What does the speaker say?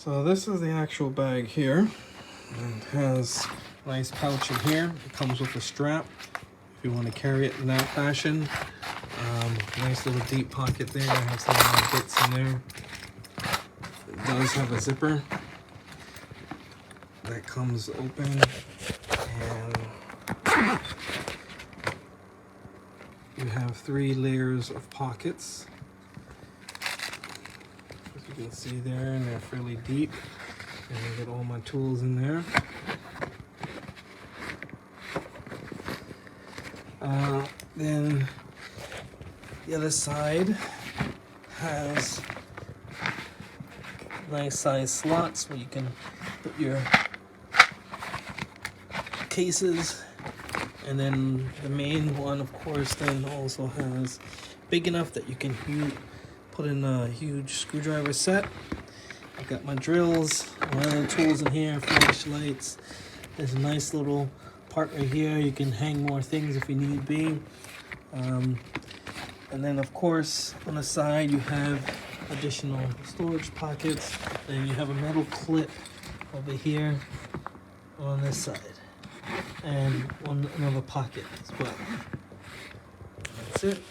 So this is the actual bag here. It has a nice pouch in here. It comes with a strap if you want to carry it in that fashion. Nice little deep pocket there. I have some more bits in there. It does have a zipper that comes open, and you have 3 layers of pockets, as you can see there, and they're fairly deep. And I get all my tools in there. Then the other side has nice size slots where you can put your cases, and then the main one, of course, then also has big enough that you can put in a huge screwdriver set. I've got my drills, my other tools in here, flashlights. There's a nice little part right here. You can hang more things if you need be. And then, of course, on the side you have additional storage pockets. Then you have a metal clip over here on this side, and another pocket as well. That's it.